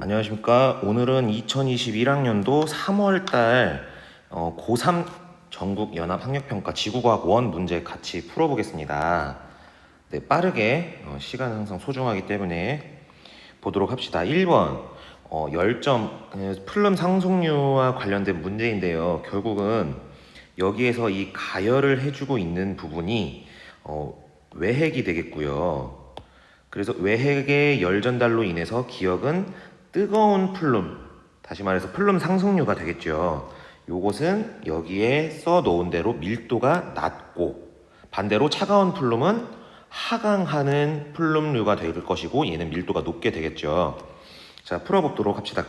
안녕하십니까. 오늘은 2021학년도 3월달 고3 전국연합학력평가 지구과학 1 문제 같이 풀어보겠습니다. 네, 빠르게 시간 항상 소중하기 때문에 보도록 합시다. 1번 열점 플룸 상속류와 관련된 문제인데요. 결국은 여기에서 이 가열을 해주고 있는 부분이 외핵이 되겠고요. 그래서 외핵의 열 전달로 인해서 기역은 뜨거운 플룸, 다시 말해서 플룸 상승류가 되겠죠. 요것은 여기에 써 놓은 대로 밀도가 낮고, 반대로 차가운 플룸은 하강하는 플룸류가 될 것이고, 얘는 밀도가 높게 되겠죠. 자, 풀어보도록 합시다.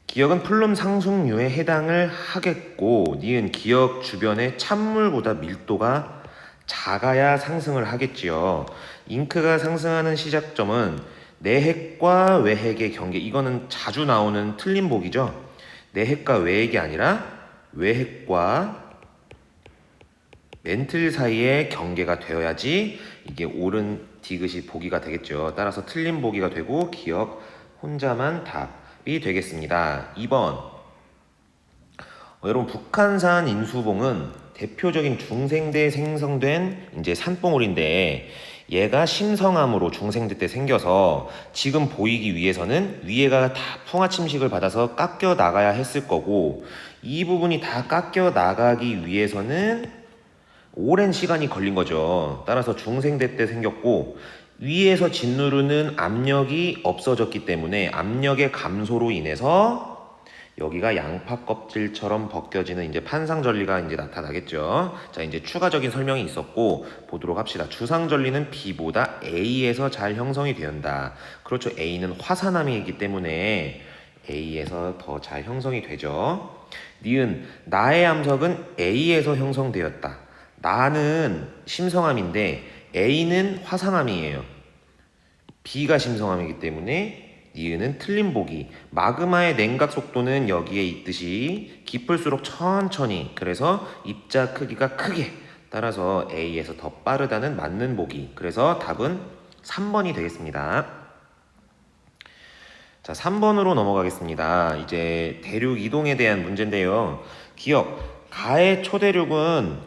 기역은 플룸 상승류에 해당을 하겠고, 니은 기역 주변의 찬물보다 밀도가 작아야 상승을 하겠지요. 잉크가 상승하는 시작점은 내핵과 외핵의 경계, 이거는 자주 나오는 틀린 보기죠. 내핵과 외핵이 아니라 외핵과 멘틀 사이의 경계가 되어야지 이게 옳은 디귿이 보기가 되겠죠. 따라서 틀린 보기가 되고 기역 혼자만 답이 되겠습니다. 2번 여러분, 북한산 인수봉은 대표적인 중생대 생성된 이제 산봉우리인데, 얘가 심성암으로 중생대 때 생겨서 지금 보이기 위해서는 위에가 다 풍화 침식을 받아서 깎여 나가야 했을 거고, 이 부분이 다 깎여 나가기 위해서는 오랜 시간이 걸린 거죠. 따라서 중생대 때 생겼고, 위에서 짓누르는 압력이 없어졌기 때문에 압력의 감소로 인해서 여기가 양파 껍질처럼 벗겨지는 이제 판상전리가 이제 나타나겠죠. 자, 이제 추가적인 설명이 있었고 보도록 합시다. 주상전리는 B보다 A에서 잘 형성이 된다. 그렇죠. A는 화산암이기 때문에 A에서 더 잘 형성이 되죠. 니은 나의 암석은 A에서 형성되었다. 나는 심성암인데 A는 화산암이에요. B가 심성암이기 때문에 니은은 틀린 보기. 마그마의 냉각 속도는 여기에 있듯이 깊을수록 천천히, 그래서 입자 크기가 크게, 따라서 A에서 더 빠르다는 맞는 보기. 그래서 답은 3번이 되겠습니다. 자, 3번으로 넘어가겠습니다. 이제 대륙 이동에 대한 문제인데요. 기억, 가의 초대륙은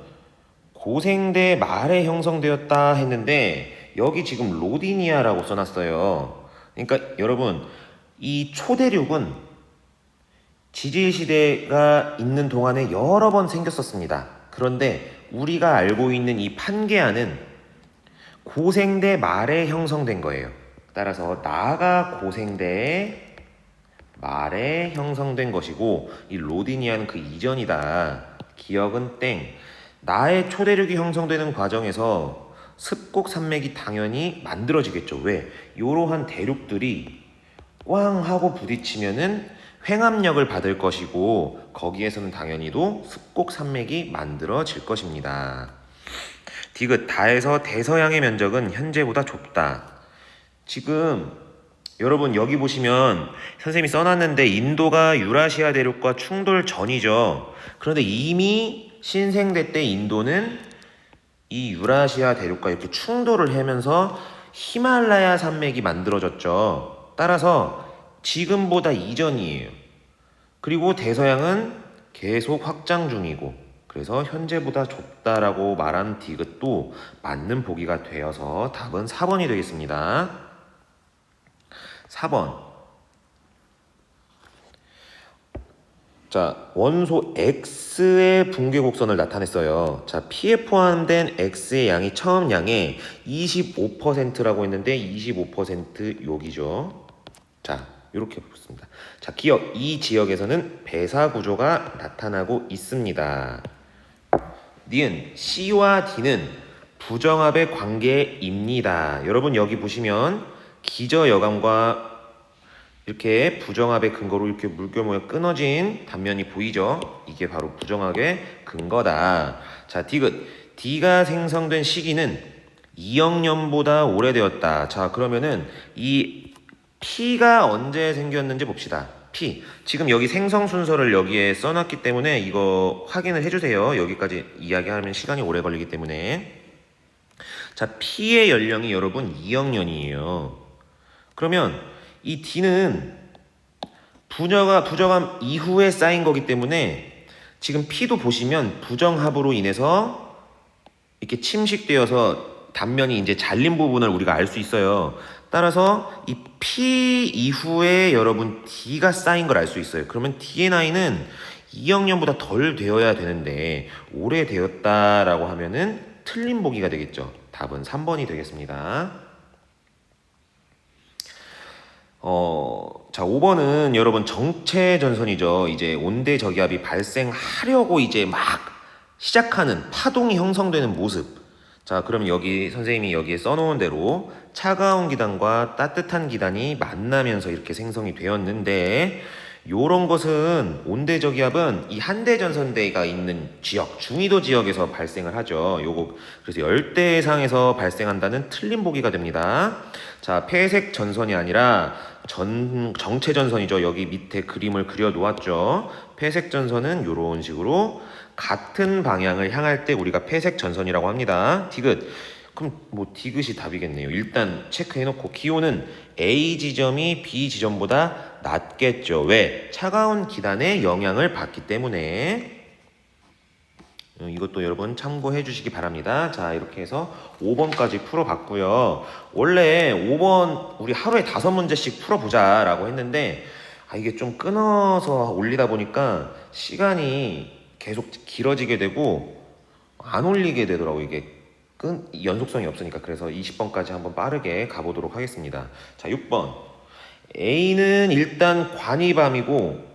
고생대 말에 형성되었다 했는데 여기 지금 로디니아라고 써놨어요. 그러니까 여러분, 이 초대륙은 지질시대가 있는 동안에 여러 번 생겼었습니다. 그런데 우리가 알고 있는 이 판게아는 고생대 말에 형성된 거예요. 따라서 나가 고생대 말에 형성된 것이고, 이 로디니아는 그 이전이다. 기억은 땡. 나의 초대륙이 형성되는 과정에서 습곡 산맥이 당연히 만들어지겠죠. 왜? 이러한 대륙들이 꽝 하고 부딪히면은 횡압력을 받을 것이고, 거기에서는 당연히도 습곡 산맥이 만들어질 것입니다. 디귿, 다에서 대서양의 면적은 현재보다 좁다. 지금 여러분 여기 보시면 선생님이 써놨는데 인도가 유라시아 대륙과 충돌 전이죠. 그런데 이미 신생대 때 인도는 이 유라시아 대륙과 이렇게 충돌을 하면서 히말라야 산맥이 만들어졌죠. 따라서 지금보다 이전이에요. 그리고 대서양은 계속 확장 중이고, 그래서 현재보다 좁다라고 말한 디귿도 맞는 보기가 되어서 답은 4번이 되겠습니다. 4번. 자, 원소 X의 붕괴 곡선을 나타냈어요. 자, P에 포함된 X의 양이 처음 양의 25%라고 했는데 25% 여기죠. 자, 이렇게 보겠습니다. 자, 기억, 이 지역에서는 배사 구조가 나타나고 있습니다. 니은 C와 D는 부정합의 관계입니다. 여러분 여기 보시면 기저여감과 이렇게 부정합의 근거로 이렇게 물결 모양 끊어진 단면이 보이죠? 이게 바로 부정합의 근거다. 자, 디귿. D가 생성된 시기는 2억 년보다 오래되었다. 자, 그러면은 이 P가 언제 생겼는지 봅시다. P. 지금 여기 생성 순서를 여기에 써놨기 때문에 이거 확인을 해주세요. 여기까지 이야기하면 시간이 오래 걸리기 때문에. 자, P의 연령이 여러분 2억 년이에요. 그러면 이 D는 부정함 이후에 쌓인 거기 때문에 지금 P도 보시면 부정합으로 인해서 이렇게 침식되어서 단면이 이제 잘린 부분을 우리가 알 수 있어요. 따라서 이 P 이후에 여러분 D가 쌓인 걸 알 수 있어요. 그러면 DNI는 2학년보다 덜 되어야 되는데 오래 되었다라고 하면은 틀린 보기가 되겠죠. 답은 3번이 되겠습니다. 자, 5번은 여러분 정체 전선이죠. 이제 온대 저기압이 발생하려고 이제 막 시작하는 파동이 형성되는 모습. 자, 그럼 여기 선생님이 여기에 써놓은 대로 차가운 기단과 따뜻한 기단이 만나면서 이렇게 생성이 되었는데 요런 것은 온대 저기압은 이 한대 전선대가 있는 지역, 중위도 지역에서 발생을 하죠. 요거 그래서 열대상에서 발생한다는 틀린 보기가 됩니다. 자, 폐색 전선이 아니라 정체 전선이죠. 여기 밑에 그림을 그려 놓았죠. 폐색 전선은 요런 식으로 같은 방향을 향할 때 우리가 폐색 전선이라고 합니다. 디귿. 그럼 뭐 디귿이 답이겠네요. 일단 체크해놓고 기온은 A 지점이 B 지점보다 낮겠죠. 왜? 차가운 기단의 영향을 받기 때문에. 이것도 여러분 참고해 주시기 바랍니다. 자, 이렇게 해서 5번까지 풀어봤고요. 원래 5번 우리 하루에 5문제씩 풀어보자 라고 했는데 이게 좀 끊어서 올리다 보니까 시간이 계속 길어지게 되고 안 올리게 되더라고요. 이게 연속성이 없으니까. 그래서 20번까지 한번 빠르게 가보도록 하겠습니다. 자, 6번 A는 일단 관이밤이고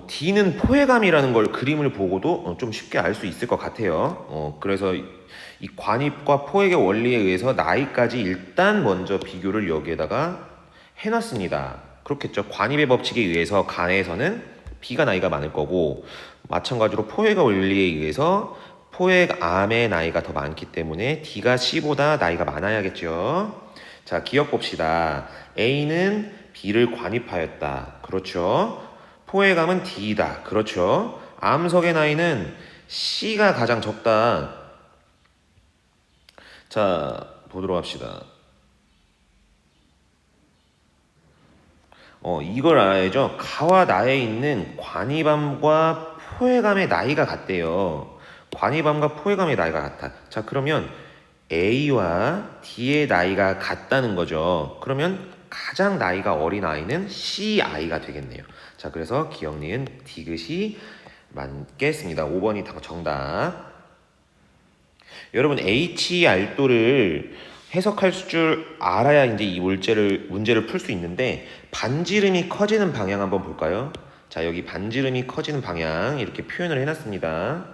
D는 포회감이라는 걸 그림을 보고도 좀 쉽게 알 수 있을 것 같아요. 그래서 이 관입과 포획의 원리에 의해서 나이까지 일단 먼저 비교를 여기에다가 해놨습니다. 그렇겠죠. 관입의 법칙에 의해서 간에서는 B가 나이가 많을 거고 마찬가지로 포획의 원리에 의해서 포획암의 나이가 더 많기 때문에 D가 C보다 나이가 많아야겠죠. 자, 기억 봅시다. A는 B를 관입하였다. 그렇죠. 포획암은 D다. 그렇죠. 암석의 나이는 C가 가장 적다. 자, 보도록 합시다. 이걸 알아야죠. 가와 나에 있는 관이밤과 포획암의 나이가 같대요. 관이밤과 포획암의 나이가 같아. 자, 그러면 A와 D의 나이가 같다는 거죠. 그러면 가장 나이가 어린 아이는 CI가 되겠네요. 자, 그래서 기억 니은 디귿이 맞겠습니다. 5번이 정답. 여러분 HR도를 해석할 줄 알아야 이제 이 문제를 풀 수 있는데 반지름이 커지는 방향 한번 볼까요? 자, 여기 반지름이 커지는 방향 이렇게 표현을 해놨습니다.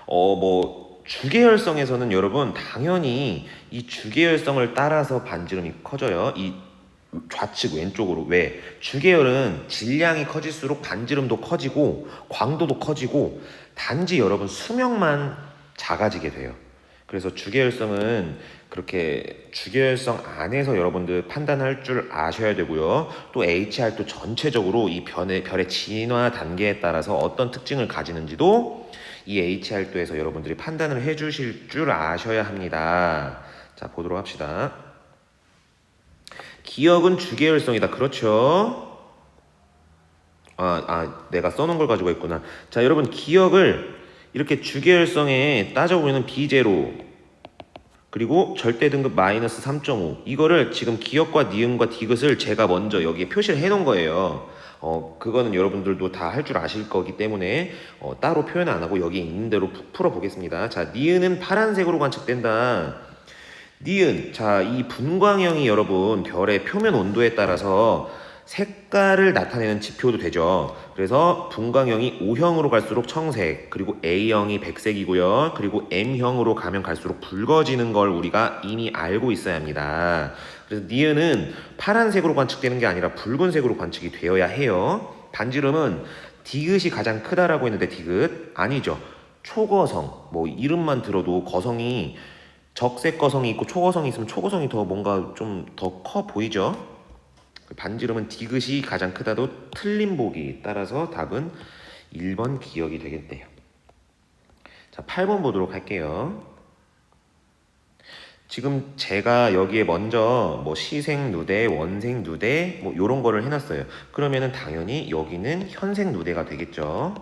뭐 주계열성에서는 여러분 당연히 이 주계열성을 따라서 반지름이 커져요. 이 좌측 왼쪽으로. 왜? 주계열은 질량이 커질수록 반지름도 커지고 광도도 커지고 단지 여러분 수명만 작아지게 돼요. 그래서 주계열성은 그렇게 주계열성 안에서 여러분들 판단할 줄 아셔야 되고요. 또 HR도 전체적으로 이 별의 진화 단계에 따라서 어떤 특징을 가지는지도 이 HR도에서 여러분들이 판단을 해 주실 줄 아셔야 합니다. 자, 보도록 합시다. 기억은 주계열성이다. 그렇죠. 내가 써놓은 걸 가지고 있구나. 자, 여러분 기억을 이렇게 주계열성에 따져보면 B0 그리고 절대 등급 마이너스 3.5 이거를 지금 기억과 니은과 디귿을 제가 먼저 여기에 표시를 해놓은 거예요. 그거는 여러분들도 다 할 줄 아실 거기 때문에 따로 표현 안 하고 여기 있는 대로 풀어보겠습니다. 자, 니은은 파란색으로 관측된다. 니은, 자, 이 분광형이 여러분 별의 표면 온도에 따라서 색깔을 나타내는 지표도 되죠. 그래서 분광형이 O형으로 갈수록 청색, 그리고 A형이 백색이고요. 그리고 M형으로 가면 갈수록 붉어지는 걸 우리가 이미 알고 있어야 합니다. 그래서 니은은 파란색으로 관측되는 게 아니라 붉은색으로 관측이 되어야 해요. 반지름은 디귿이 가장 크다라고 했는데 디귿 아니죠. 초거성, 뭐 이름만 들어도 거성이 적색 거성이 있고 초거성이 있으면 초거성이 더 뭔가 좀 더 커 보이죠. 반지름은 디귿이 가장 크다도 틀린 보기. 따라서 답은 1번 기억이 되겠네요. 자, 8번 보도록 할게요. 지금 제가 여기에 먼저 뭐 시생 누대, 원생 누대 뭐 요런 거를 해놨어요. 그러면은 당연히 여기는 현생 누대가 되겠죠.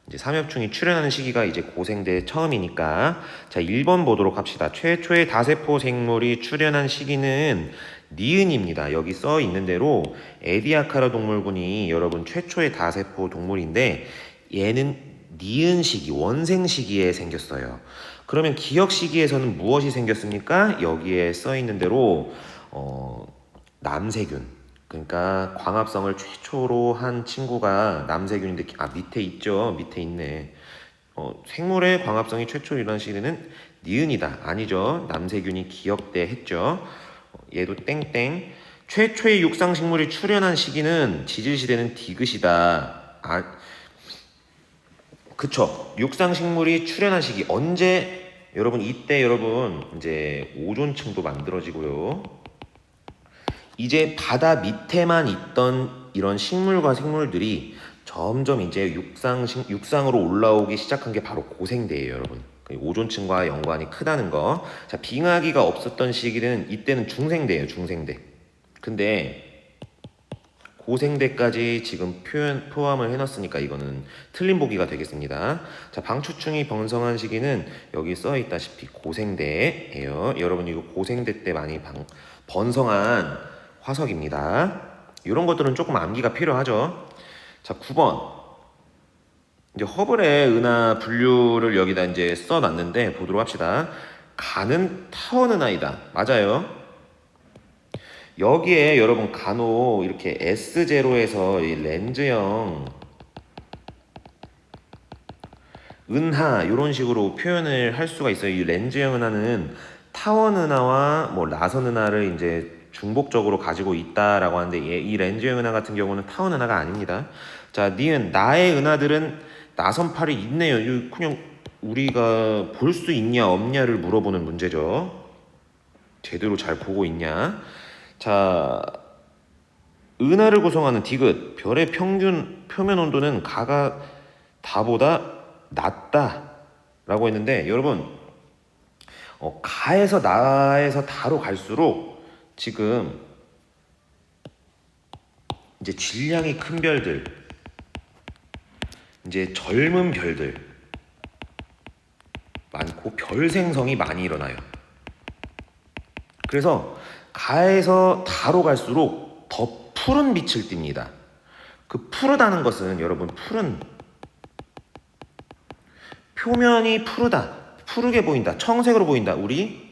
이제 삼엽충이 출현하는 시기가 이제 고생대 처음이니까. 자, 1번 보도록 합시다. 최초의 다세포 생물이 출현한 시기는 니은입니다. 여기 써 있는 대로 에디아카라 동물군이 여러분 최초의 다세포 동물인데 얘는 니은 시기, 원생 시기에 생겼어요. 그러면 기역 시기에서는 무엇이 생겼습니까? 여기에 써 있는 대로 남세균. 그러니까 광합성을 최초로 한 친구가 남세균인데 밑에 있죠. 밑에 있네. 생물의 광합성이 최초로 일어난 시기는 니은이다. 아니죠. 남세균이 기역대 했죠. 얘도 땡땡. 최초의 육상식물이 출현한 시기는 지질시대는 디귿이다. 그쵸. 육상식물이 출현한 시기 언제? 여러분 이때 여러분 이제 오존층도 만들어지고요. 이제 바다 밑에만 있던 이런 식물과 생물들이 점점 이제 육상으로 올라오기 시작한 게 바로 고생대예요, 여러분. 오존층과 연관이 크다는 거. 자, 빙하기가 없었던 시기는 이때는 중생대예요, 중생대. 근데 고생대까지 지금 포함을 해놨으니까 이거는 틀린 보기가 되겠습니다. 자, 방추충이 번성한 시기는 여기 써 있다시피 고생대예요. 여러분 이거 고생대 때 많이 번성한 화석입니다. 이런 것들은 조금 암기가 필요하죠. 자, 9번. 이제 허블의 은하 분류를 여기다 이제 써놨는데 보도록 합시다. 간은 타원은하이다. 맞아요. 여기에 여러분 간혹 이렇게 S0에서 이 렌즈형 은하 이런 식으로 표현을 할 수가 있어요. 이 렌즈형 은하는 타원 은하와 뭐 라선 은하를 이제 중복적으로 가지고 있다라고 하는데 이 렌즈형 은하 같은 경우는 타원 은하가 아닙니다. 자, 니은 나의 은하들은 나선팔이 있네요. 그냥 우리가 볼 수 있냐 없냐를 물어보는 문제죠. 제대로 잘 보고 있냐. 자, 은하를 구성하는 디귿 별의 평균 표면 온도는 가가 다보다 낮다라고 했는데 여러분 가에서 나에서 다로 갈수록 지금 이제 질량이 큰 별들, 이제 젊은 별들 많고 별 생성이 많이 일어나요. 그래서 가에서 다로 갈수록 더 푸른 빛을 띱니다. 그 푸르다는 것은 여러분 표면이 푸르다, 푸르게 보인다, 청색으로 보인다. 우리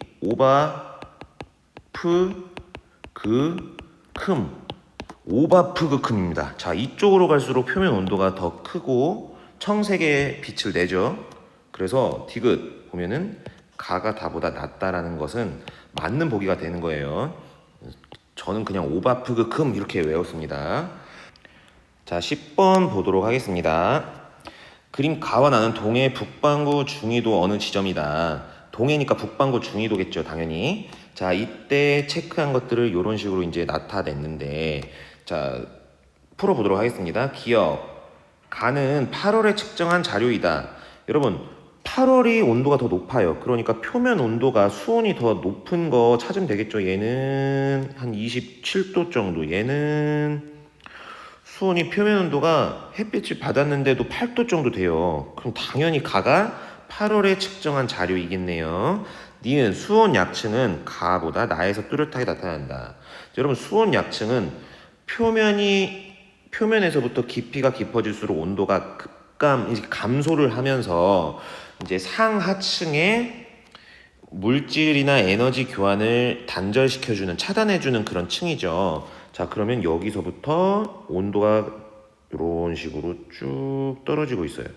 오바프그큼입니다. 자, 이쪽으로 갈수록 표면 온도가 더 크고 청색의 빛을 내죠. 그래서 디귿 보면은 가가 다보다 낮다라는 것은 맞는 보기가 되는 거예요. 저는 그냥 오바프그큼 이렇게 외웠습니다. 자, 10번 보도록 하겠습니다. 그림 가와 나는 동해 북반구 중위도 어느 지점이다. 동해니까 북반구 중위도겠죠, 당연히. 자, 이때 체크한 것들을 이런 식으로 이제 나타냈는데, 자, 풀어보도록 하겠습니다. 기억. 가는 8월에 측정한 자료이다. 여러분, 8월이 온도가 더 높아요. 그러니까 표면 온도가 수온이 더 높은 거 찾으면 되겠죠. 얘는 한 27도 정도. 얘는 수온이 표면 온도가 햇빛을 받았는데도 8도 정도 돼요. 그럼 당연히 가가 8월에 측정한 자료이겠네요. 니은 수온 약층은 가보다 나에서 뚜렷하게 나타난다. 여러분 수온 약층은 표면에서부터 깊이가 깊어질수록 온도가 감소를 하면서 이제 상하층의 물질이나 에너지 교환을 단절시켜주는, 차단해주는 그런 층이죠. 자, 그러면 여기서부터 온도가 이런 식으로 쭉 떨어지고 있어요.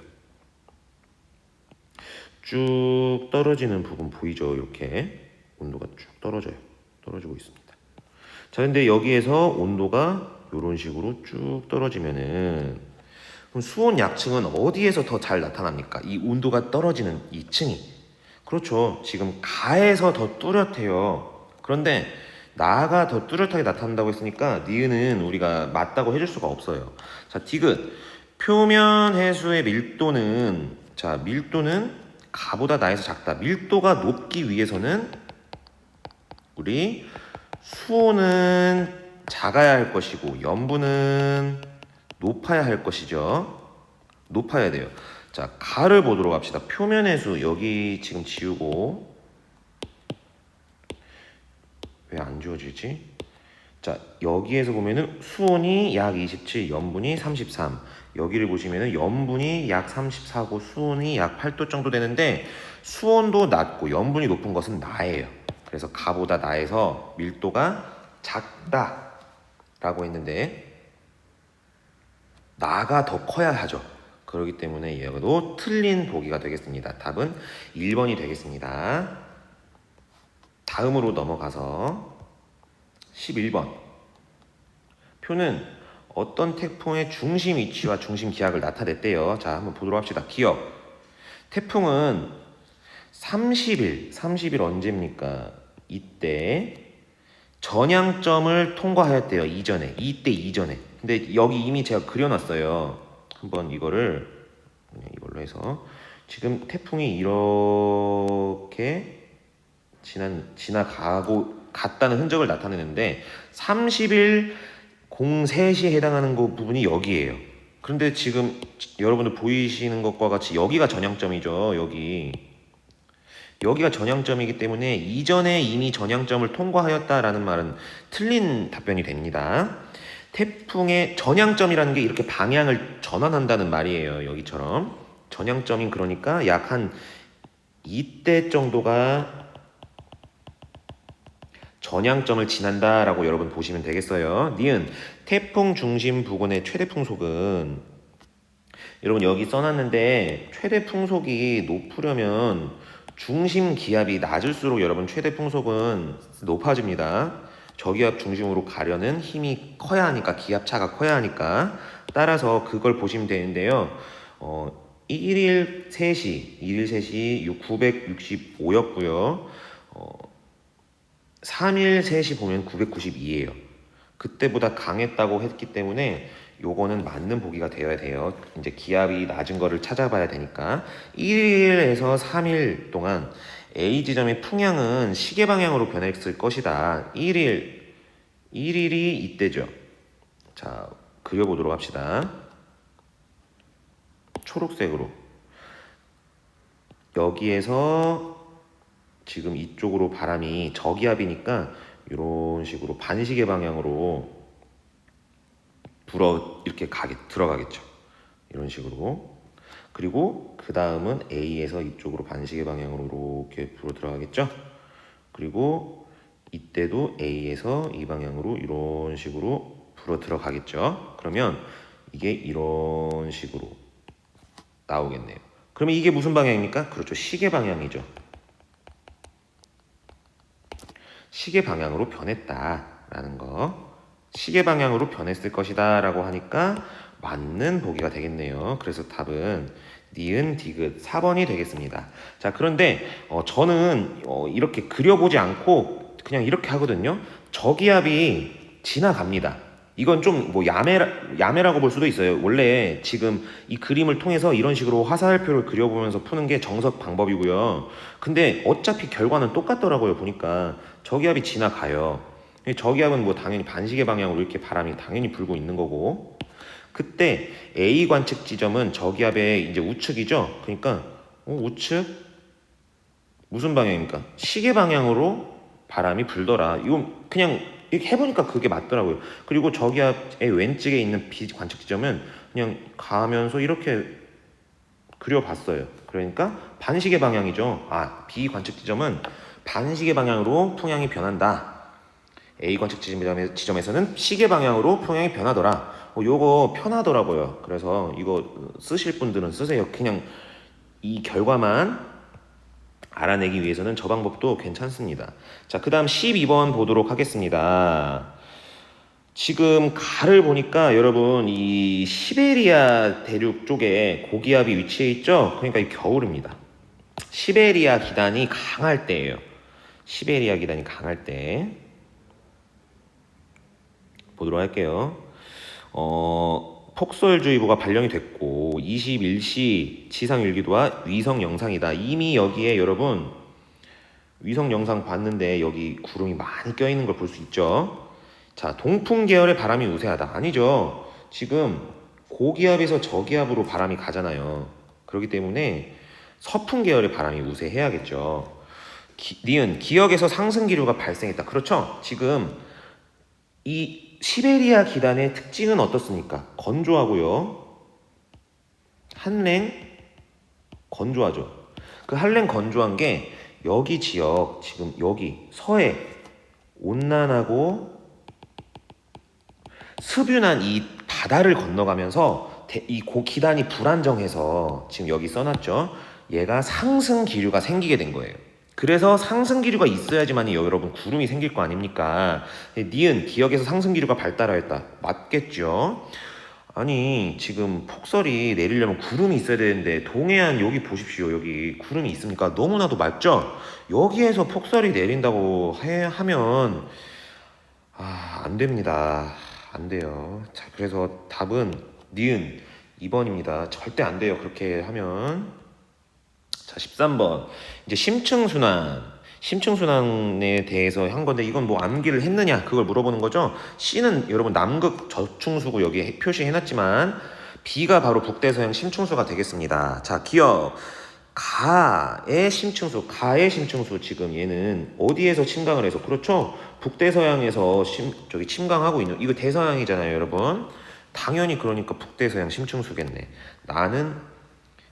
쭉 떨어지는 부분 보이죠? 이렇게 온도가 쭉 떨어지고 있습니다. 자, 근데 여기에서 온도가 이런 식으로 쭉 떨어지면은 그럼 수온 약층은 어디에서 더 잘 나타납니까? 이 온도가 떨어지는 이 층이. 그렇죠. 지금 가에서 더 뚜렷해요. 그런데 나가 더 뚜렷하게 나타난다고 했으니까 니은은 우리가 맞다고 해줄 수가 없어요. 자, 디귿. 표면 해수의 밀도는, 자, 밀도는 가보다 나에서 작다. 밀도가 높기 위해서는 우리 수온은 작아야 할 것이고 염분은 높아야 할 것이죠. 높아야 돼요. 자, 가를 보도록 합시다. 표면의 수 여기 지금 지우고 왜 안 지워지지? 자, 여기에서 보면은 수온이 약 27, 염분이 33. 여기를 보시면은 염분이 약 34고 수온이 약 8도 정도 되는데 수온도 낮고 염분이 높은 것은 나예요. 그래서 가보다 나에서 밀도가 작다라고 했는데 나가 더 커야 하죠. 그렇기 때문에 얘도 틀린 보기가 되겠습니다. 답은 1번이 되겠습니다. 다음으로 넘어가서 11번. 표는 어떤 태풍의 중심 위치와 중심 기압을 나타냈대요. 자, 한번 보도록 합시다. 기억. 태풍은 30일 언제입니까? 이때 전향점을 통과하였대요. 이때 이전에. 근데 여기 이미 제가 그려놨어요. 한번 이걸로 해서 지금 태풍이 이렇게 지나가고 갔다는 흔적을 나타내는데 30일 03시에 해당하는 그 부분이 여기에요. 그런데 지금 여러분들 보이시는 것과 같이 여기가 전향점이죠. 여기가 전향점이기 때문에 이전에 이미 전향점을 통과하였다라는 말은 틀린 답변이 됩니다. 태풍의 전향점이라는 게 이렇게 방향을 전환한다는 말이에요. 여기처럼 전향점인 그러니까 약 한 이때 정도가 전향점을 지난다라고 여러분 보시면 되겠어요. 니은 태풍 중심 부근의 최대 풍속은 여러분 여기 써놨는데 최대 풍속이 높으려면 중심 기압이 낮을수록 여러분 최대 풍속은 높아집니다. 저기압 중심으로 가려는 힘이 커야 하니까 기압차가 커야 하니까 따라서 그걸 보시면 되는데요. 1일 3시 965였고요. 3일 3시 보면 992예요. 그때보다 강했다고 했기 때문에 요거는 맞는 보기가 되어야 돼요. 이제 기압이 낮은 거를 찾아봐야 되니까 1일에서 3일 동안 A 지점의 풍향은 시계 방향으로 변했을 것이다. 1일이 이때죠. 자, 그려보도록 합시다. 초록색으로 여기에서 지금 이쪽으로 바람이 저기압이니까 이런 식으로 반시계 방향으로 이렇게 들어가겠죠. 이런 식으로. 그리고 그 다음은 A에서 이쪽으로 반시계 방향으로 이렇게 불어 들어가겠죠. 그리고 이때도 A에서 이 방향으로 이런 식으로 불어 들어가겠죠. 그러면 이게 이런 식으로 나오겠네요. 그러면 이게 무슨 방향입니까? 그렇죠. 시계 방향이죠. 시계 방향으로 변했다라는 거. 시계 방향으로 변했을 것이다 라고 하니까 맞는 보기가 되겠네요. 그래서 답은 니은 디귿 4번이 되겠습니다. 자, 그런데 저는 이렇게 그려보지 않고 그냥 이렇게 하거든요. 저기압이 지나갑니다. 이건 좀 뭐 야매라고 볼 수도 있어요. 원래 지금 이 그림을 통해서 이런 식으로 화살표를 그려보면서 푸는 게 정석 방법이고요. 근데 어차피 결과는 똑같더라고요. 보니까 저기압이 지나가요. 저기압은 뭐 당연히 반시계 방향으로 이렇게 바람이 당연히 불고 있는 거고, 그때 A 관측 지점은 저기압의 이제 우측이죠. 그러니까 우측 무슨 방향입니까? 시계 방향으로 바람이 불더라. 이건 그냥 이렇게 해보니까 그게 맞더라고요. 그리고 저기압의 왼쪽에 있는 B 관측 지점은 그냥 가면서 이렇게 그려봤어요. 그러니까 반시계 방향이죠. B 관측 지점은 반시계 방향으로 풍향이 변한다. A 관측 지점에서는 시계 방향으로 풍향이 변하더라. 요거 편하더라고요. 그래서 이거 쓰실 분들은 쓰세요. 그냥 이 결과만 알아내기 위해서는 저 방법도 괜찮습니다. 자, 그 다음 12번 보도록 하겠습니다. 지금 가를 보니까 여러분 이 시베리아 대륙 쪽에 고기압이 위치해 있죠? 그러니까 이 겨울입니다. 시베리아 기단이 강할 때예요. 시베리아 기단이 강할 때 보도록 할게요. 폭설주의보가 발령이 됐고 21시 지상일기도와 위성 영상이다. 이미 여기에 여러분 위성 영상 봤는데 여기 구름이 많이 껴있는 걸 볼 수 있죠. 자, 동풍 계열의 바람이 우세하다. 아니죠. 지금 고기압에서 저기압으로 바람이 가잖아요. 그렇기 때문에 서풍 계열의 바람이 우세해야겠죠. 니은 기역에서 상승 기류가 발생했다. 그렇죠. 지금 이 시베리아 기단의 특징은 어떻습니까? 건조하고요. 한랭 건조하죠. 그 한랭 건조한 게 여기 지역 지금 여기 서해 온난하고 습윤한 이 바다를 건너가면서 이 기단이 불안정해서 지금 여기 써놨죠. 얘가 상승 기류가 생기게 된 거예요. 그래서 상승 기류가 있어야지만 여러분 구름이 생길 거 아닙니까? 니은 기역에서 상승 기류가 발달하였다. 맞겠죠? 아니 지금 폭설이 내리려면 구름이 있어야 되는데 동해안 여기 보십시오. 여기 구름이 있습니까? 너무나도 맞죠? 여기에서 폭설이 내린다고 하면 안 됩니다. 안 돼요. 자, 그래서 답은 니은 2번입니다. 절대 안 돼요. 그렇게 하면. 자, 13번. 이제 심층순환에 대해서 한 건데 이건 뭐 암기를 했느냐 그걸 물어보는 거죠. C는 여러분 남극 저충수고 여기 표시해놨지만 B가 바로 북대서양 심층수가 되겠습니다. 자, 기억. 가의 심층수 지금 얘는 어디에서 침강을 해서 그렇죠? 북대서양에서 침강하고 있는 이거 대서양이잖아요, 여러분. 당연히 그러니까 북대서양 심층수겠네.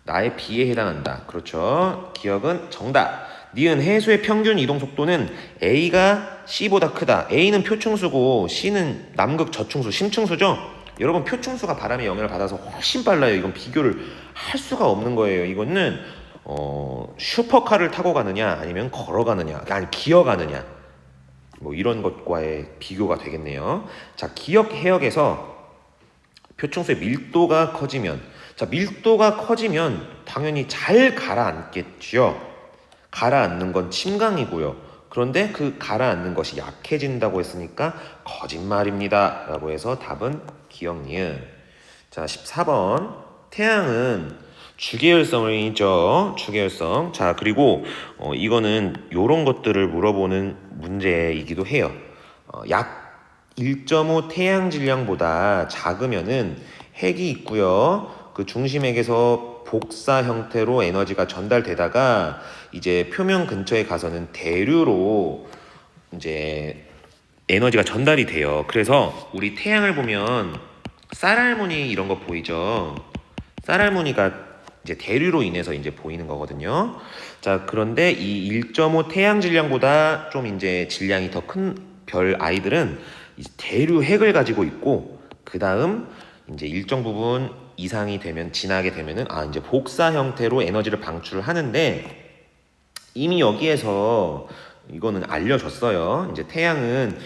나의 B에 해당한다. 그렇죠? 기억은 정답. 니은 해수의 평균 이동 속도는 A가 C보다 크다. A는 표충수고 C는 남극 저충수, 심층수죠? 여러분 표충수가 바람의 영향을 받아서 훨씬 빨라요. 이건 비교를 할 수가 없는 거예요. 이거는 슈퍼카를 타고 가느냐 아니면 걸어가느냐 아니 기어가느냐 뭐 이런 것과의 비교가 되겠네요. 자, 기역 해역에서 표충수의 밀도가 커지면 밀도가 커지면 당연히 잘 가라앉겠죠. 가라앉는 건 침강이고요. 그런데 그 가라앉는 것이 약해진다고 했으니까 거짓말입니다. 라고 해서 답은 기역 니은. 자, 14번. 태양은 주계열성이죠. 주계열성. 자, 그리고 이거는 요런 것들을 물어보는 문제이기도 해요. 약 1.5 태양 질량보다 작으면은 핵이 있고요. 그 중심핵에서 복사 형태로 에너지가 전달되다가 이제 표면 근처에 가서는 대류로 이제 에너지가 전달이 돼요. 그래서 우리 태양을 보면 쌀알무늬 이런 거 보이죠? 쌀알무늬가 이제 대류로 인해서 이제 보이는 거거든요. 자, 그런데 이 1.5 태양 질량보다 좀 이제 질량이 더 큰 별 아이들은 이제 대류 핵을 가지고 있고 그 다음 이제 일정 부분 이상이 되면 지나게 되면은 이제 복사 형태로 에너지를 방출을 하는데 이미 여기에서 이거는 알려줬어요. 이제 태양은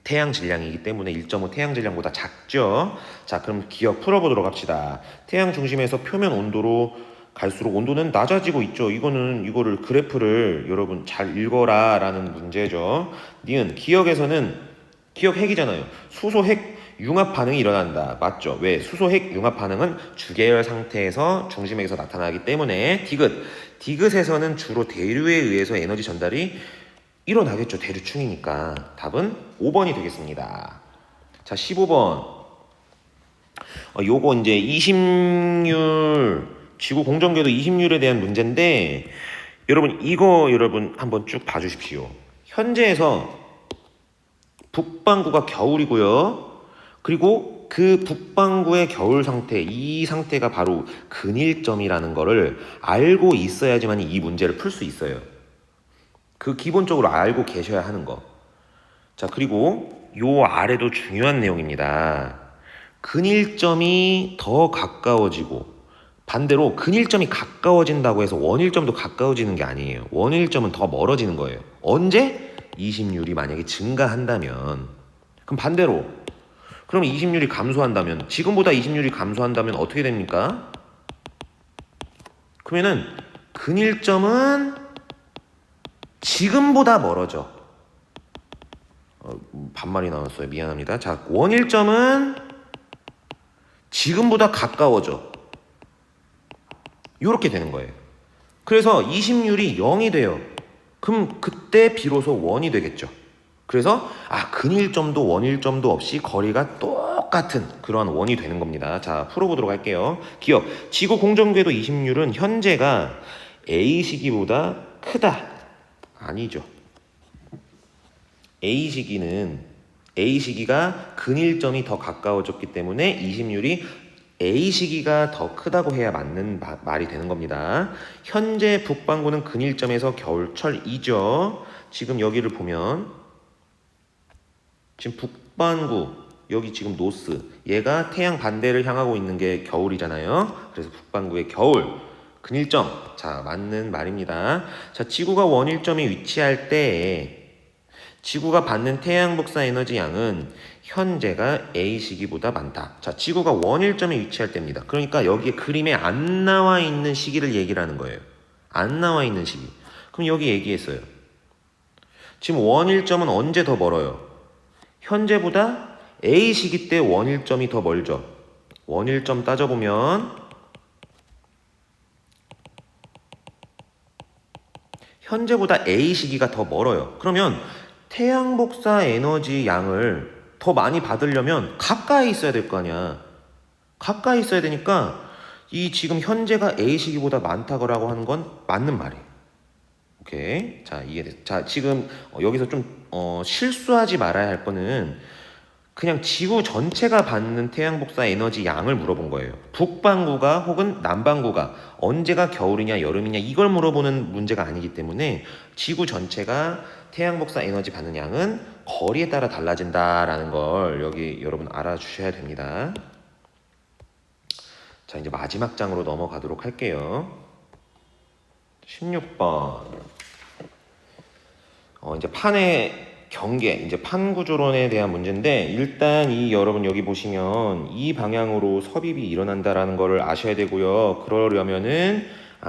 태양 질량이기 때문에 1.5 태양 질량보다 작죠. 자, 그럼 기억 풀어보도록 합시다. 태양 중심에서 표면 온도로 갈수록 온도는 낮아지고 있죠. 이거를 그래프를 여러분 잘 읽어라 라는 문제죠. 니은 기억에서는 기억 핵이잖아요. 수소 핵 융합 반응이 일어난다. 맞죠? 왜? 수소 핵 융합 반응은 주계열 상태에서 중심핵에서 나타나기 때문에 디귿에서는 주로 대류에 의해서 에너지 전달이 일어나겠죠. 대류충이니까. 답은 5번이 되겠습니다. 자, 15번. 요거 이제 지구 공전궤도 이심률에 대한 문제인데 여러분 한번 쭉 봐주십시오. 현재에서 북반구가 겨울이고요. 그리고 그 북반구의 겨울 상태, 이 상태가 바로 근일점이라는 거를 알고 있어야지만 이 문제를 풀 수 있어요. 그 기본적으로 알고 계셔야 하는 거. 자, 그리고 요 아래도 중요한 내용입니다. 근일점이 더 가까워지고 반대로 근일점이 가까워진다고 해서 원일점도 가까워지는 게 아니에요. 원일점은 더 멀어지는 거예요. 언제? 이심률이 만약에 증가한다면. 그럼 반대로 그럼 이심률이 감소한다면 지금보다 이심률이 감소한다면 어떻게 됩니까? 그러면은 근일점은 지금보다 멀어져. 반말이 나왔어요. 미안합니다. 자, 원일점은 지금보다 가까워져. 이렇게 되는 거예요. 그래서 20율이 0이 돼요. 그럼 그때 비로소 원이 되겠죠. 그래서 근일점도 원일점도 없이 거리가 똑같은 그러한 원이 되는 겁니다. 자, 풀어보도록 할게요. 기억, 지구 공전궤도 20율은 현재가 A 시기보다 크다. 아니죠. A 시기가 근일점이 더 가까워졌기 때문에 20율이 A 시기가 더 크다고 해야 맞는 말이 되는 겁니다. 현재 북반구는 근일점에서 겨울철이죠. 지금 여기를 보면 지금 북반구 여기 지금 노스 얘가 태양 반대를 향하고 있는 게 겨울이잖아요. 그래서 북반구의 겨울 근일점 자 맞는 말입니다. 자 지구가 원일점에 위치할 때 지구가 받는 태양 복사 에너지 양은 현재가 A 시기보다 많다. 자, 지구가 원일점에 위치할 때입니다. 그러니까 여기에 그림에 안 나와 있는 시기를 얘기를 하는 거예요. 안 나와 있는 시기. 그럼 여기 얘기했어요. 지금 원일점은 언제 더 멀어요? 현재보다 A 시기 때 원일점이 더 멀죠. 원일점 따져보면 현재보다 A 시기가 더 멀어요. 그러면 태양 복사 에너지 양을 더 많이 받으려면 가까이 있어야 될 거 아니야. 가까이 있어야 되니까 이 지금 현재가 A 시기보다 많다고 하는 건 맞는 말이에요. 오케이. 자, 이해됐어. 자, 지금 여기서 좀 실수하지 말아야 할 거는 그냥 지구 전체가 받는 태양 복사 에너지 양을 물어본 거예요. 북반구가 혹은 남반구가 언제가 겨울이냐 여름이냐 이걸 물어보는 문제가 아니기 때문에 지구 전체가 태양 복사 에너지 받는 양은 거리에 따라 달라진다라는 걸 여기 여러분 알아주셔야 됩니다. 자, 이제 마지막 장으로 넘어가도록 할게요. 16번. 이제 판의 경계, 이제 판 구조론에 대한 문제인데 일단 여러분 여기 보시면 이 방향으로 섭입이 일어난다라는 거를 아셔야 되고요. 그러려면은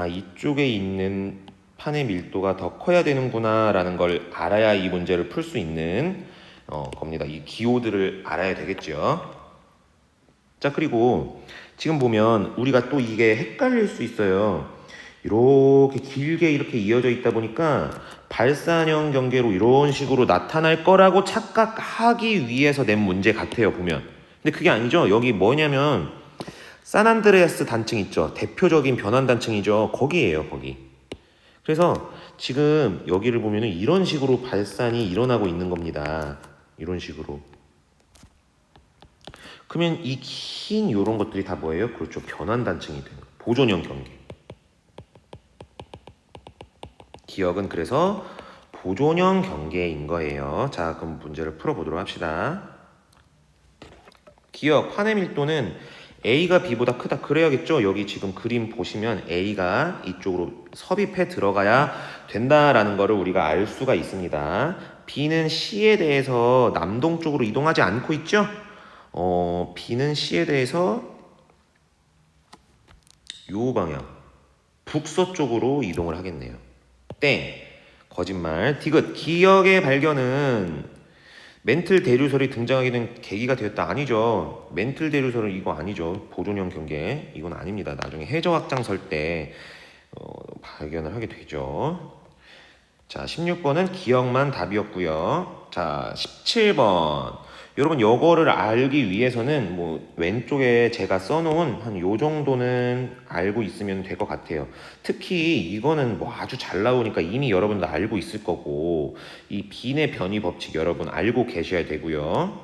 이쪽에 있는 판의 밀도가 더 커야 되는구나라는 걸 알아야 이 문제를 풀 수 있는 겁니다. 이 기호들을 알아야 되겠죠. 자, 그리고 지금 보면 우리가 또 이게 헷갈릴 수 있어요. 이렇게 길게 이렇게 이어져 있다 보니까 발산형 경계로 이런 식으로 나타날 거라고 착각하기 위해서 낸 문제 같아요, 보면. 근데 그게 아니죠. 여기 뭐냐면 산안드레아스 단층 있죠. 대표적인 변환 단층이죠. 거기에요, 거기. 그래서 지금 여기를 보면은 이런 식으로 발산이 일어나고 있는 겁니다. 이런 식으로. 그러면 이 긴 요런 것들이 다 뭐예요? 그렇죠. 변환 단층이 되는 거예요. 보존형 경계. 기억은 그래서 보존형 경계인 거예요. 자, 그럼 문제를 풀어보도록 합시다. 기억, 판의 밀도는 A가 B보다 크다. 그래야겠죠? 여기 지금 그림 보시면 A가 이쪽으로 섭입해 들어가야 된다라는 거를 우리가 알 수가 있습니다. B는 C에 대해서 남동쪽으로 이동하지 않고 있죠? B는 C에 대해서 요 방향, 북서쪽으로 이동을 하겠네요. 땡. 거짓말. 디귿. 기억의 발견은 멘틀 대류설이 등장하게 된 계기가 되었다. 아니죠. 멘틀 대류설은 이거 아니죠. 보존형 경계. 이건 아닙니다. 나중에 해저 확장 설 때 발견을 하게 되죠. 자, 16번은 기억만 답이었고요. 자, 17번. 여러분 요거를 알기 위해서는 뭐 왼쪽에 제가 써놓은 한 요 정도는 알고 있으면 될 것 같아요. 특히 이거는 뭐 아주 잘 나오니까 이미 여러분도 알고 있을 거고 이 빈의 변이 법칙 여러분 알고 계셔야 되고요.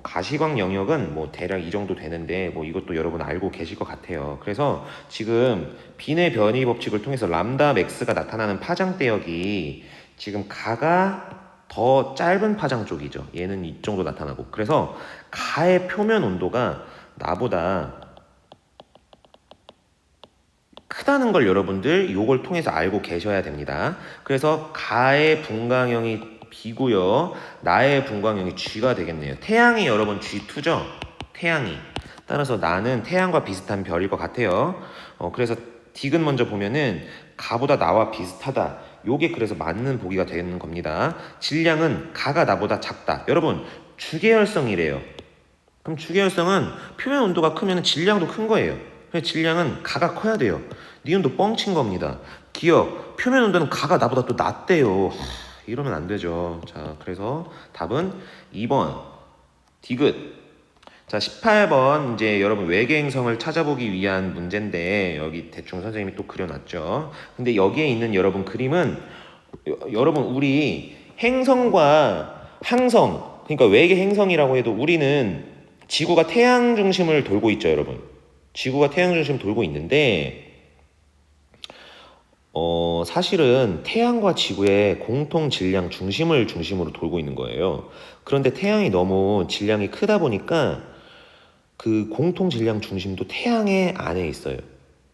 가시광 영역은 뭐 대략 이 정도 되는데 뭐 이것도 여러분 알고 계실 것 같아요. 그래서 지금 빈의 변이 법칙을 통해서 람다 맥스가 나타나는 파장대역이 지금 가가 더 짧은 파장 쪽이죠. 얘는 이 정도 나타나고. 그래서 가의 표면 온도가 나보다 크다는 걸 여러분들 요걸 통해서 알고 계셔야 됩니다. 그래서 가의 분광형이 B고요. 나의 분광형이 G가 되겠네요. 태양이 여러분 G2죠? 태양이. 따라서 나는 태양과 비슷한 별일 것 같아요. 그래서 디귿 먼저 보면은 가보다 나와 비슷하다. 요게 그래서 맞는 보기가 되는 겁니다. 질량은 가가 나보다 작다. 여러분 주계열성이래요. 그럼 주계열성은 표면 온도가 크면 질량도 큰 거예요. 그래서 질량은 가가 커야 돼요. 니은도 뻥친 겁니다. 기억, 표면 온도는 가가 나보다 또 낮대요. 이러면 안 되죠. 자, 그래서 답은 2번 디귿. 자, 18번 이제 여러분 외계 행성을 찾아보기 위한 문제인데 여기 대충 선생님이 또 그려놨죠. 근데 여기에 있는 여러분 그림은 여러분 우리 행성과 항성, 그러니까 외계 행성이라고 해도 우리는 지구가 태양 중심을 돌고 있죠, 여러분. 지구가 태양 중심을 돌고 있는데 사실은 태양과 지구의 공통 질량 중심을 중심으로 돌고 있는 거예요. 그런데 태양이 너무 질량이 크다 보니까 그 공통 질량 중심도 태양의 안에 있어요.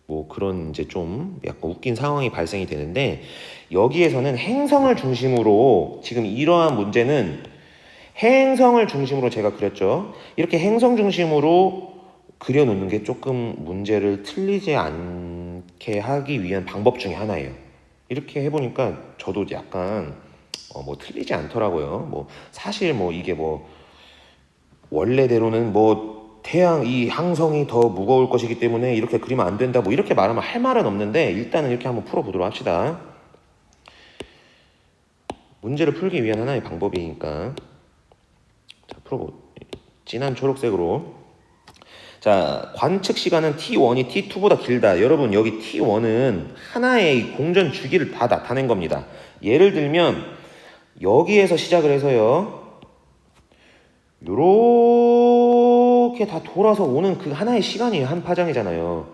뭐 그런 이제 좀 약간 웃긴 상황이 발생이 되는데 여기에서는 행성을 중심으로 지금 이러한 문제는 행성을 중심으로 제가 그렸죠. 이렇게 행성 중심으로 그려놓는 게 조금 문제를 틀리지 않게 하기 위한 방법 중에 하나예요. 이렇게 해보니까 저도 약간 뭐 틀리지 않더라고요. 뭐 사실 뭐 이게 뭐 원래대로는 뭐 태양 이 항성이 더 무거울 것이기 때문에 이렇게 그리면 안 된다 뭐 이렇게 말하면 할 말은 없는데 일단은 이렇게 한번 풀어보도록 합시다. 문제를 풀기 위한 하나의 방법이니까 자 풀어보 진한 초록색으로. 자, 관측 시간은 T1이 T2보다 길다. 여러분 여기 T1은 하나의 공전 주기를 다 나타낸 겁니다. 예를 들면 여기에서 시작을 해서요 요렇게 다 돌아서 오는 그 하나의 시간이에요. 한 파장이잖아요.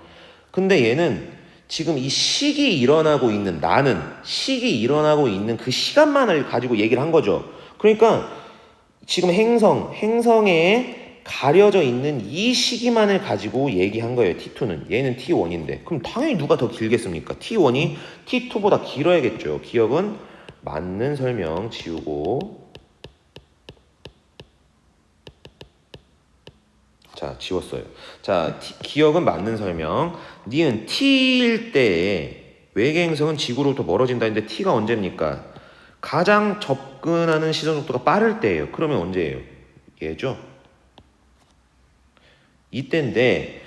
근데 얘는 지금 이 식이 일어나고 있는 나는 식이 일어나고 있는 그 시간만을 가지고 얘기를 한 거죠. 그러니까 지금 행성에 가려져 있는 이 시기만을 가지고 얘기한 거예요. T2는. 얘는 T1인데. 그럼 당연히 누가 더 길겠습니까? T1이 T2보다 길어야겠죠. 기억은 맞는 설명 지우고. 자, 지웠어요. 자, 기억은 맞는 설명. 니은 T일 때 외계 행성은 지구로부터 멀어진다 했는데 T가 언제입니까? 가장 접근하는 시선 속도가 빠를 때예요. 그러면 언제예요? 얘죠. 이때인데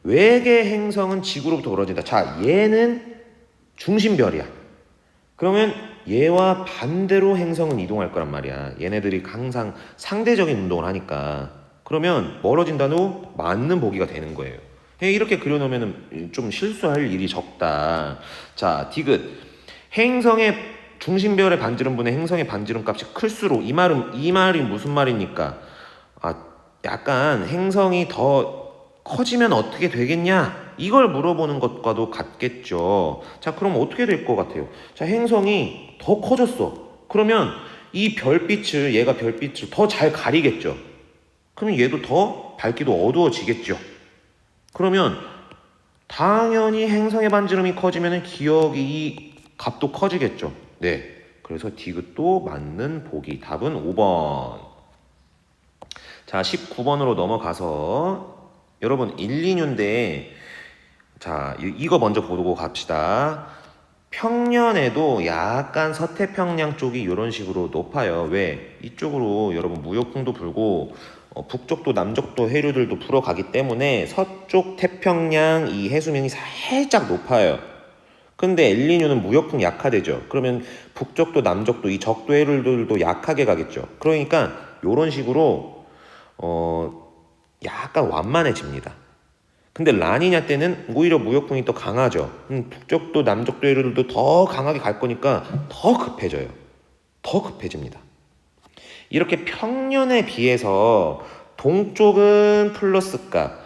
외계 행성은 지구로부터 멀어진다. 자, 얘는 중심별이야. 그러면 얘와 반대로 행성은 이동할 거란 말이야. 얘네들이 항상 상대적인 운동을 하니까. 그러면 멀어진다도 맞는 보기가 되는 거예요. 이렇게 그려놓으면 좀 실수할 일이 적다. 자, 디귿. 행성의 중심별의 반지름분의 행성의 반지름 값이 클수록 이 말이 무슨 말입니까? 약간 행성이 더 커지면 어떻게 되겠냐? 이걸 물어보는 것과도 같겠죠. 자, 그럼 어떻게 될 것 같아요? 자, 행성이 더 커졌어. 그러면 이 얘가 별빛을 더 잘 가리겠죠. 그러면 얘도 더 밝기도 어두워지겠죠. 그러면 당연히 행성의 반지름이 커지면 기억이 이 값도 커지겠죠. 네. 그래서 디귿도 맞는 보기. 답은 5번. 자, 19번으로 넘어가서 여러분 1, 2류인데 자, 이거 먼저 보고 갑시다. 평년에도 약간 서태평양 쪽이 이런 식으로 높아요. 왜? 이쪽으로 여러분 무역풍도 불고 북쪽도 남쪽도 해류들도 불어가기 때문에 서쪽 태평양 이 해수면이 살짝 높아요. 근데 엘니뇨는 무역풍 약화되죠. 그러면 북쪽도 남쪽도 이 적도 해류들도 약하게 가겠죠. 그러니까 이런 식으로 약간 완만해집니다. 근데 라니냐 때는 오히려 무역풍이 더 강하죠. 북쪽도 남쪽도 해류들도 더 강하게 갈 거니까 더 급해져요. 더 급해집니다. 이렇게 평년에 비해서 동쪽은 플러스 값,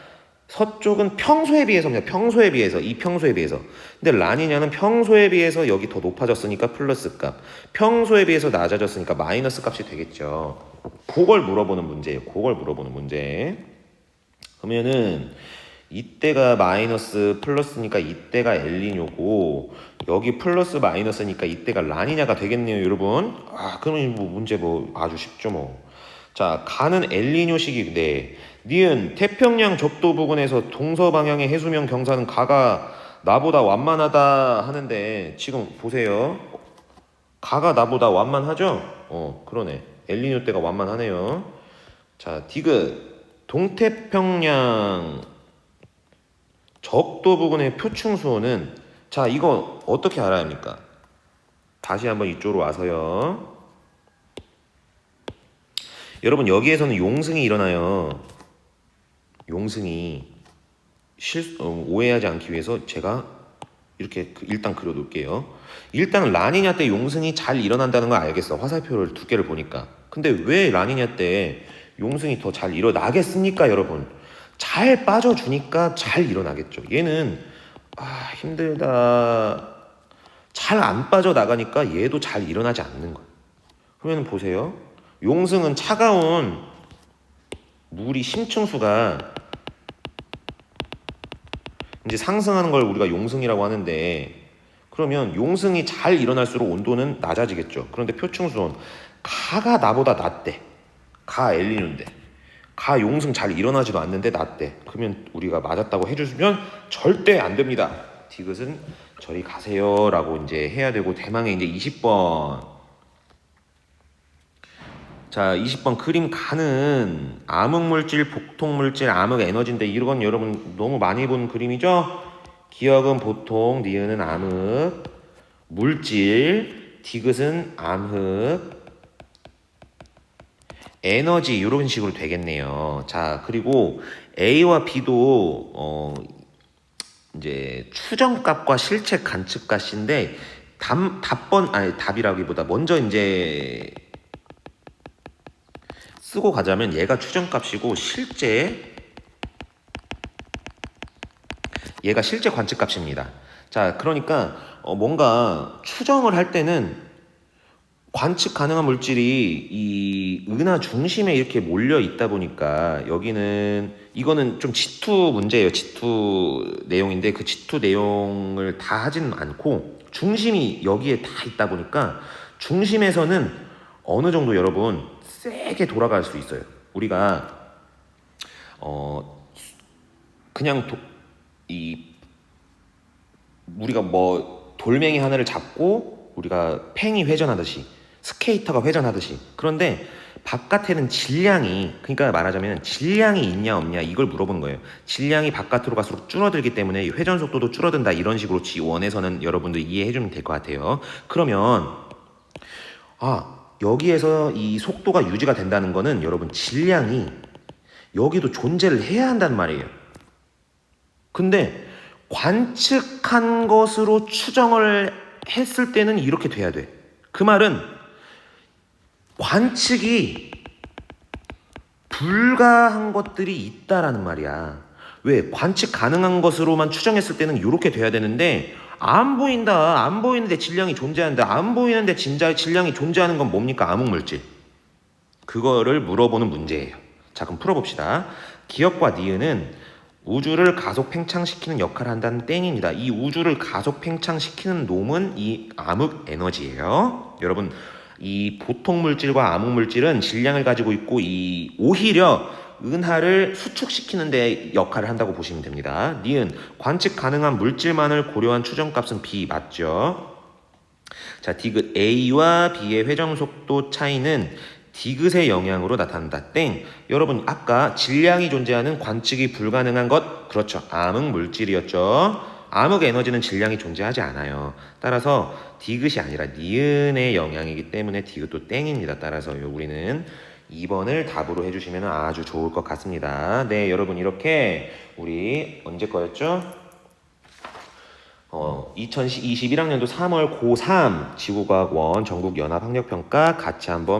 서쪽은 평소에 비해서입니다. 평소에 비해서, 이평소에 비해서. 근데 라니냐는 평소에 비해서 여기 더 높아졌으니까 플러스 값, 평소에 비해서 낮아졌으니까 마이너스 값이 되겠죠. 그걸 물어보는 문제예요. 그걸 물어보는 문제. 그러면은 이때가 마이너스 플러스니까 이때가 엘니뇨고 여기 플러스 마이너스니까 이때가 라니냐가 되겠네요, 여러분. 그러면 뭐 문제 뭐 아주 쉽죠, 뭐. 자, 가는 엘니뇨식이 네. 니은 태평양 적도 부근에서 동서 방향의 해수면 경사는 가가 나보다 완만하다 하는데 지금 보세요. 가가 나보다 완만하죠? 그러네. 엘니뇨 때가 완만하네요. 자, 디귿. 동태평양 적도 부근의 표충수온은, 자, 이거 어떻게 알아야 합니까? 다시 한번 이쪽으로 와서요. 여러분, 여기에서는 용승이 일어나요. 용승이 오해하지 않기 위해서 제가 이렇게 일단 그려놓을게요. 일단 라니냐 때 용승이 잘 일어난다는 걸 알겠어. 화살표를 두 개를 보니까. 근데 왜 라니냐 때 용승이 더 잘 일어나겠습니까, 여러분? 잘 빠져주니까 잘 일어나겠죠. 얘는 힘들다. 잘 안 빠져나가니까 얘도 잘 일어나지 않는 거예요. 그러면 보세요. 용승은 차가운 물이 심층수가 이제 상승하는 걸 우리가 용승이라고 하는데, 그러면 용승이 잘 일어날수록 온도는 낮아지겠죠. 그런데 표충수온 가가 나보다 낮대. 가 엘니뇨인데 가 용승 잘 일어나지도 않는데 낮대. 그러면 우리가 맞았다고 해주시면 절대 안 됩니다. 디귿은 저리 가세요 라고 이제 해야 되고, 대망의 이제 20번. 자, 20번 그림 가는 암흑물질, 복통물질, 암흑에너지인데, 이건 여러분 너무 많이 본 그림이죠? 기역은 보통, 니은은 암흑, 물질, 디귿은 암흑, 에너지, 이런 식으로 되겠네요. 자, 그리고 A와 B도 이제 추정값과 실체 관측값인데, 답이라기보다 먼저 이제 쓰고 가자면 얘가 추정값이고 얘가 실제 관측값입니다. 자, 그러니까 뭔가 추정을 할 때는 관측 가능한 물질이 이 은하 중심에 이렇게 몰려 있다 보니까, 이거는 좀 G2 문제예요. G2 내용인데, 그 G2 내용을 다 하지는 않고 중심이 여기에 다 있다 보니까 중심에서는 어느 정도 여러분 세게 돌아갈 수 있어요. 우리가 그냥 우리가 뭐 돌멩이 하나를 잡고 우리가 팽이 회전하듯이, 스케이터가 회전하듯이, 그런데 바깥에는 질량이, 그러니까 말하자면 질량이 있냐 없냐 이걸 물어보는 거예요. 질량이 바깥으로 갈수록 줄어들기 때문에 회전 속도도 줄어든다, 이런 식으로 G1에서는 여러분들 이해해 주면 될 것 같아요. 그러면 여기에서 이 속도가 유지가 된다는 거는 여러분 질량이 여기도 존재를 해야 한단 말이에요. 근데 관측한 것으로 추정을 했을 때는 이렇게 돼야 돼. 그 말은 관측이 불가한 것들이 있다라는 말이야. 왜? 관측 가능한 것으로만 추정했을 때는 이렇게 돼야 되는데, 안 보인다, 안 보이는데 질량이 존재한다, 안 보이는데 질량이 존재하는 건 뭡니까? 암흑물질. 그거를 물어보는 문제예요. 자, 그럼 풀어봅시다. 기역과 니은은 우주를 가속 팽창시키는 역할을 한다는 땡입니다. 이 우주를 가속 팽창시키는 놈은 이 암흑 에너지예요. 여러분, 이 보통 물질과 암흑 물질은 질량을 가지고 있고, 이 오히려 은하를 수축시키는 데 역할을 한다고 보시면 됩니다. 니은 관측 가능한 물질만을 고려한 추정값은 B 맞죠? 자, 디귿 A와 B의 회전 속도 차이는 디귿의 영향으로 나타난다. 땡. 여러분, 아까 질량이 존재하는 관측이 불가능한 것, 그렇죠, 암흑 물질이었죠. 암흑 에너지는 질량이 존재하지 않아요. 따라서 디귿이 아니라 니은의 영향이기 때문에 디귿도 땡입니다. 따라서 우리는 2번을 답으로 해주시면 아주 좋을 것 같습니다. 네, 여러분, 이렇게 우리 언제 거였죠? 2021학년도 3월 고3 지구과학원 전국연합학력평가 같이 한번